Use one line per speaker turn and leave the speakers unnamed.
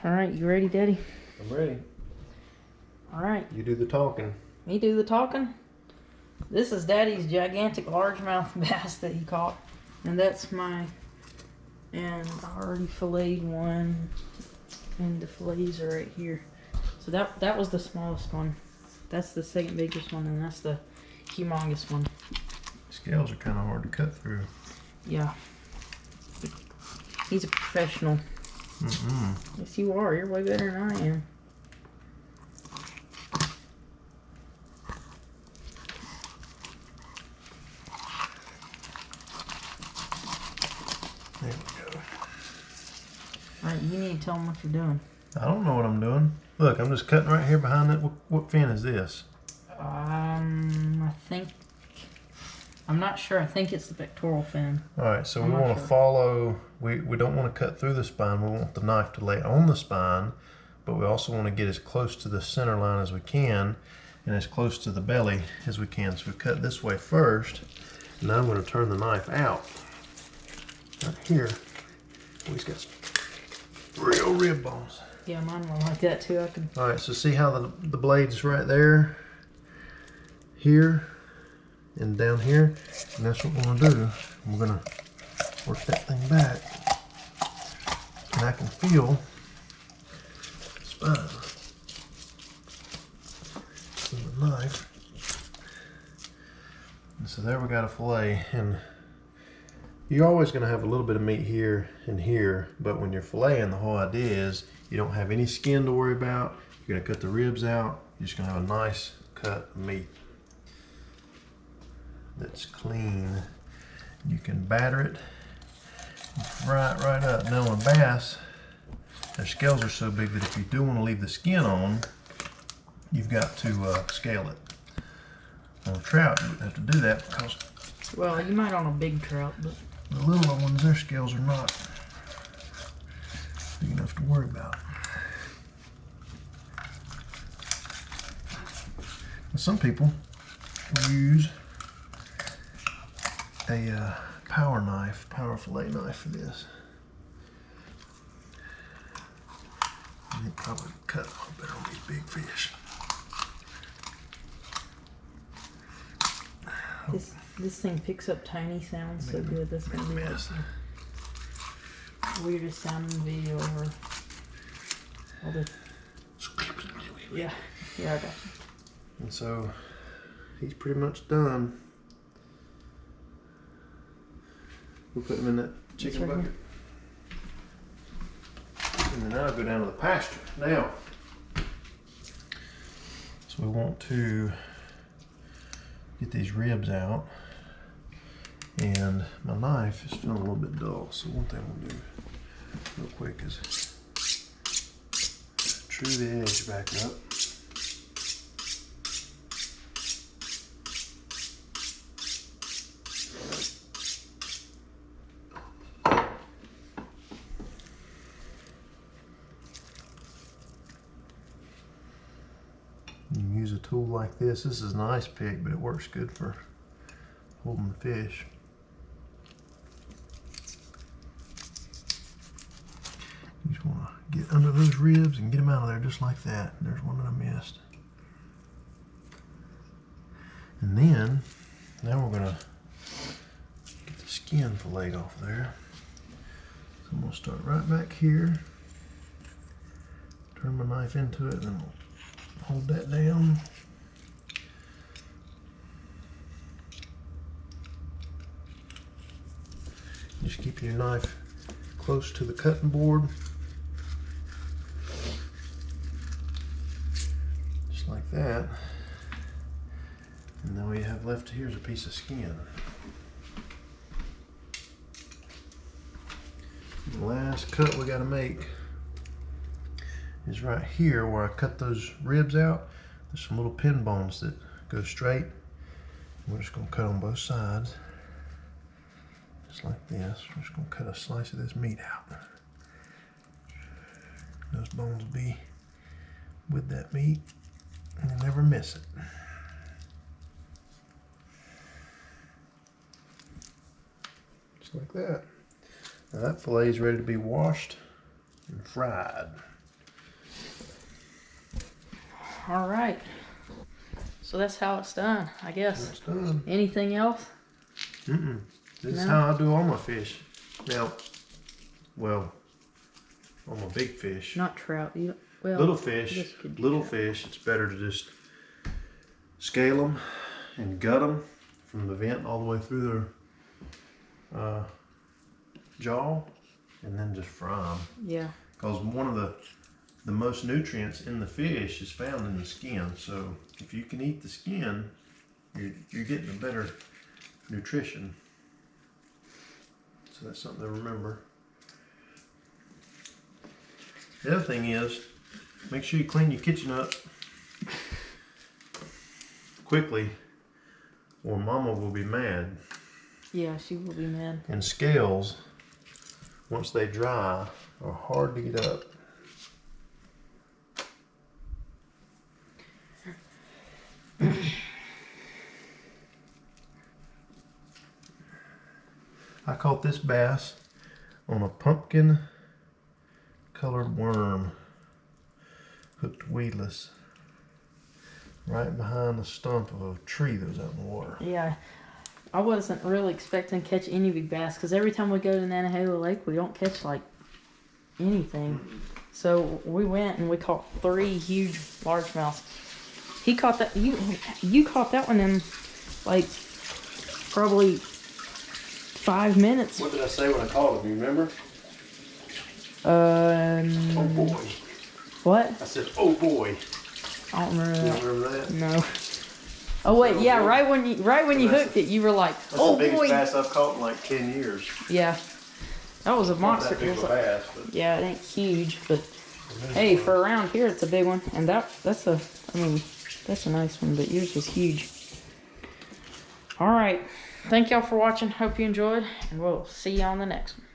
All right, you ready, Daddy?
I'm ready.
All right.
You do the talking.
Me do the talking? This is Daddy's gigantic largemouth bass that he caught. And that's my... And I already filleted one. And the fillets are right here. So that was the smallest one. That's the second biggest one, and that's the humongous one.
Scales are kind of hard to cut through.
Yeah. He's a professional. Yes, you are. You're way better than I am.
There we go.
Alright, you need to tell them what you're doing.
I don't know what I'm doing. Look, I'm just cutting right here behind it. What fin is this?
I think... I'm not sure. I think it's the pectoral fin.
Alright, so we want to follow... We don't want to cut through the spine. We want the knife to lay on the spine, but we also want to get as close to the center line as we can and as close to the belly as we can. So we cut this way first. Now I'm going to turn the knife out. Right here. Oh, he's got some real rib bones.
Yeah, mine were like that too.
Alright, so see how the blade's right there, here, and down here? And that's what we're going to do. We're going to work that thing back. And I can feel the spine with the knife. And so there we got a fillet. And you're always going to have a little bit of meat here and here, but when you're filleting, the whole idea is you don't have any skin to worry about. You're going to cut the ribs out. You're just going to have a nice cut of meat that's clean. You can batter it, fry it right up. Now on bass, their scales are so big that if you do want to leave the skin on, you've got to scale it. On a trout, you wouldn't have to do that because...
Well, you might on a big trout, but...
The little ones, their scales are not big enough to worry about. Some people use a power fillet knife for this. And it probably cut a little better on these big fish.
This thing picks up tiny sounds so good. That's gonna be like the weirdest sounding video ever. All the... Yeah, I got you.
And so he's pretty much done. We'll put him in that chicken bucket. And then I'll go down to the pasture. Now, so we want to get these ribs out. And my knife is feeling a little bit dull. So one thing we'll do real quick is true the edge back up. You can use a tool like this. This is an ice pick, but it works good for holding the fish. You just want to get under those ribs and get them out of there just like that. There's one that I missed. And then, now we're going to get the skin filleted off there. So I'm going to start right back here. Turn my knife into it, and then we'll hold that down. Just keep your knife close to the cutting board. Just like that. And then all you have left here is a piece of skin. The last cut we got to make is right here where I cut those ribs out. There's some little pin bones that go straight. We're just going to cut on both sides. Just like this. We're just going to cut a slice of this meat out. Those bones will be with that meat and you never miss it. Just like that. Now that fillet is ready to be washed and fried.
All right. So that's how it's done, I guess.
It's done.
Anything else?
This is how I do all my fish. Now, well, on my big fish.
Not trout. Well,
Little fish, it's better to just scale them and gut them from the vent all the way through their jaw, and then just fry them.
Yeah.
Because one of the most nutrients in the fish is found in the skin. So if you can eat the skin, you're getting a better nutrition. So that's something to remember. The other thing is, make sure you clean your kitchen up quickly, or Mama will be mad.
Yeah, she will be mad.
And scales, once they dry, are hard to get up. I caught this bass on a pumpkin colored worm, hooked weedless, right behind the stump of a tree that was out in the water.
Yeah, I wasn't really expecting to catch any big bass because every time we go to Nantahala Lake, we don't catch like anything. So we went and we caught 3 huge largemouths. He caught that. You caught that one in like probably 5 minutes.
What did I say when I called him? You remember? Oh boy.
What?
I said, oh boy.
I don't remember
You
that.
remember that?
No. Oh wait, yeah, right when you hooked it, you were like,
That's
oh
the biggest
boy.
bass I've caught in like 10 years.
Yeah. That was a
Not
monster.
that big of a bass, but
Yeah, it ain't huge, but hey, for around here, it's a big one, and that's a nice one, but yours was huge. All right, thank y'all for watching. Hope you enjoyed, and we'll see you on the next one.